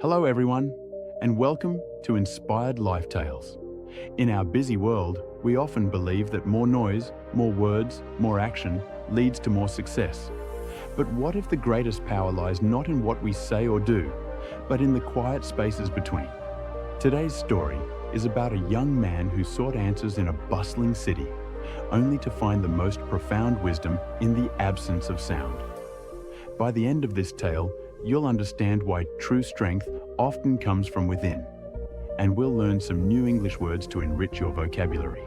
Hello everyone, and welcome to Inspired Life Tales. In our busy world, we often believe that more noise, more words, more action leads to more success. But what if the greatest power lies not in what we say or do, but in the quiet spaces between? Today's story is about a young man who sought answers in a bustling city, only to find the most profound wisdom in the absence of sound. By the end of this tale, you'll understand why true strength often comes from within, and we'll learn some new English words to enrich your vocabulary.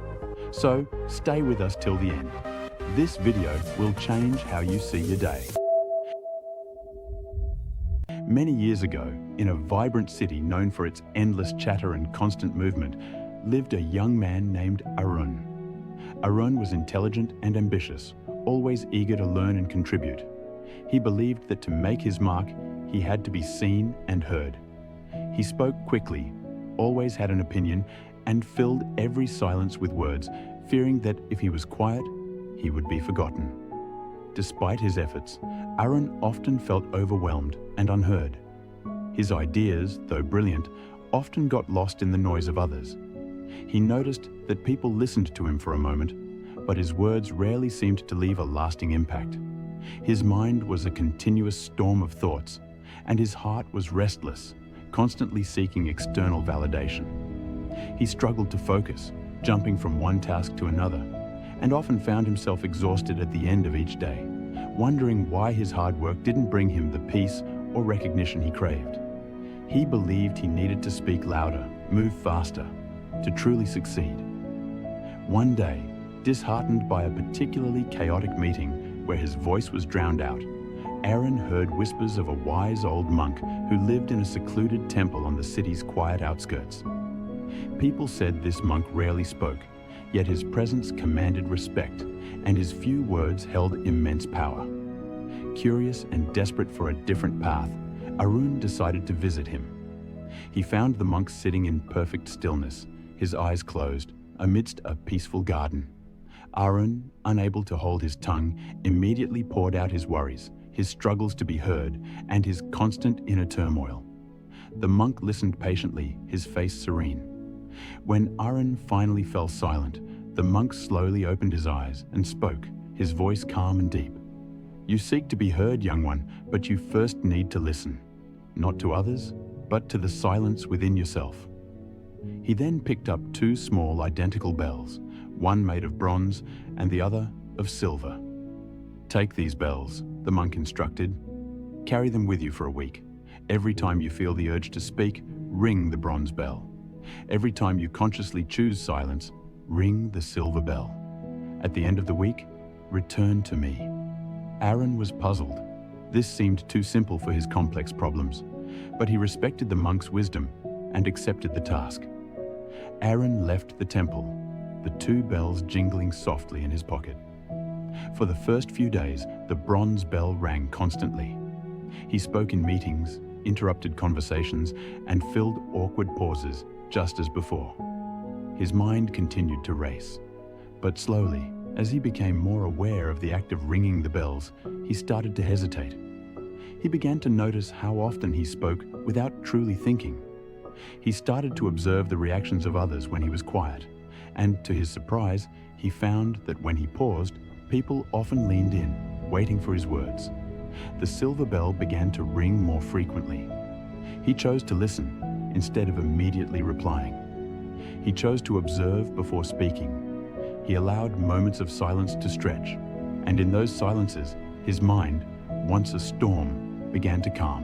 So, stay with us till the end. This video will change how you see your day. Many years ago, in a vibrant city known for its endless chatter and constant movement, lived a young man named Arun. Arun was intelligent and ambitious, always eager to learn and contribute. He believed that to make his mark, he had to be seen and heard. He spoke quickly, always had an opinion, and filled every silence with words, fearing that if he was quiet, he would be forgotten. Despite his efforts, Arun often felt overwhelmed and unheard. His ideas, though brilliant, often got lost in the noise of others. He noticed that people listened to him for a moment, but his words rarely seemed to leave a lasting impact. His mind was a continuous storm of thoughts, and his heart was restless, constantly seeking external validation. He struggled to focus, jumping from one task to another, and often found himself exhausted at the end of each day, wondering why his hard work didn't bring him the peace or recognition he craved. He believed he needed to speak louder, move faster, to truly succeed. One day, disheartened by a particularly chaotic meeting where his voice was drowned out, Arun heard whispers of a wise old monk who lived in a secluded temple on the city's quiet outskirts. People said this monk rarely spoke, yet his presence commanded respect, and his few words held immense power. Curious and desperate for a different path, Arun decided to visit him. He found the monk sitting in perfect stillness, his eyes closed, amidst a peaceful garden. Arun, unable to hold his tongue, immediately poured out his worries, his struggles to be heard, and his constant inner turmoil. The monk listened patiently, his face serene. When Arun finally fell silent, the monk slowly opened his eyes and spoke, his voice calm and deep. "You seek to be heard, young one, but you first need to listen. Not to others, but to the silence within yourself." He then picked up two small identical bells, one made of bronze and the other of silver. "Take these bells," the monk instructed. "Carry them with you for a week. Every time you feel the urge to speak, ring the bronze bell. Every time you consciously choose silence, ring the silver bell. At the end of the week, return to me." Arun was puzzled. This seemed too simple for his complex problems, but he respected the monk's wisdom and accepted the task. Arun left the temple, the two bells jingling softly in his pocket. For the first few days, the bronze bell rang constantly. He spoke in meetings, interrupted conversations, and filled awkward pauses just as before. His mind continued to race, but slowly, as he became more aware of the act of ringing the bells, he started to hesitate. He began to notice how often he spoke without truly thinking. He started to observe the reactions of others when he was quiet, and to his surprise, he found that when he paused, people often leaned in, waiting for his words. The silver bell began to ring more frequently. He chose to listen, instead of immediately replying. He chose to observe before speaking. He allowed moments of silence to stretch, and in those silences, his mind, once a storm, began to calm.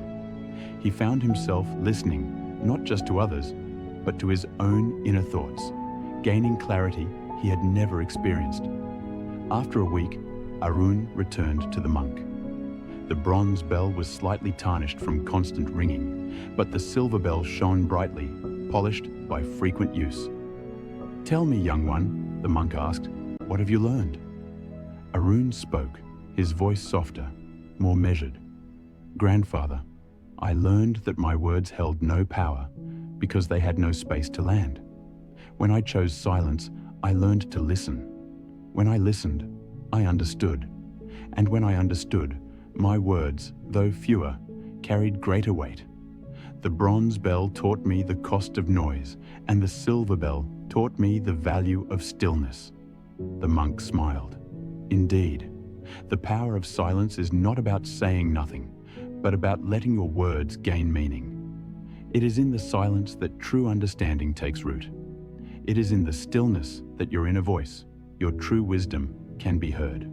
He found himself listening not just to others, but to his own inner thoughts, gaining clarity he had never experienced. After a week, Arun returned to the monk. The bronze bell was slightly tarnished from constant ringing, but the silver bell shone brightly, polished by frequent use. "Tell me, young one," the monk asked, "what have you learned?" Arun spoke, his voice softer, more measured. "Grandfather, I learned that my words held no power because they had no space to land. When I chose silence, I learned to listen. When I listened, I understood. And when I understood, my words, though fewer, carried greater weight. The bronze bell taught me the cost of noise, and the silver bell taught me the value of stillness. The monk smiled. Indeed, the power of silence is not about saying nothing, but about letting your words gain meaning. It is in the silence that true understanding takes root. It is in the stillness that your inner voice, your true wisdom, can be heard.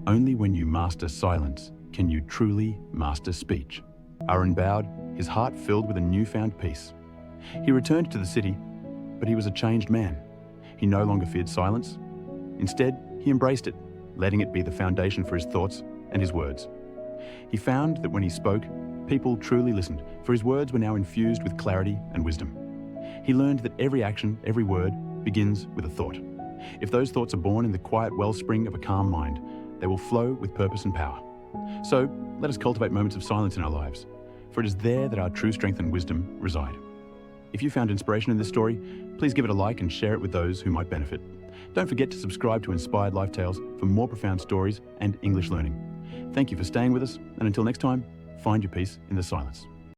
Only when you master silence can you truly master speech. Arun bowed, his heart filled with a newfound peace. He returned to the city, but he was a changed man. He no longer feared silence. Instead, he embraced it, letting it be the foundation for his thoughts and his words. He found that when he spoke, people truly listened, for his words were now infused with clarity and wisdom. He learned that every action, every word, begins with a thought. If those thoughts are born in the quiet wellspring of a calm mind, they will flow with purpose and power. So, let us cultivate moments of silence in our lives, for it is there that our true strength and wisdom reside. If you found inspiration in this story, please give it a like and share it with those who might benefit. Don't forget to subscribe to Inspired Life Tales for more profound stories and English learning. Thank you for staying with us, and until next time, find your peace in the silence.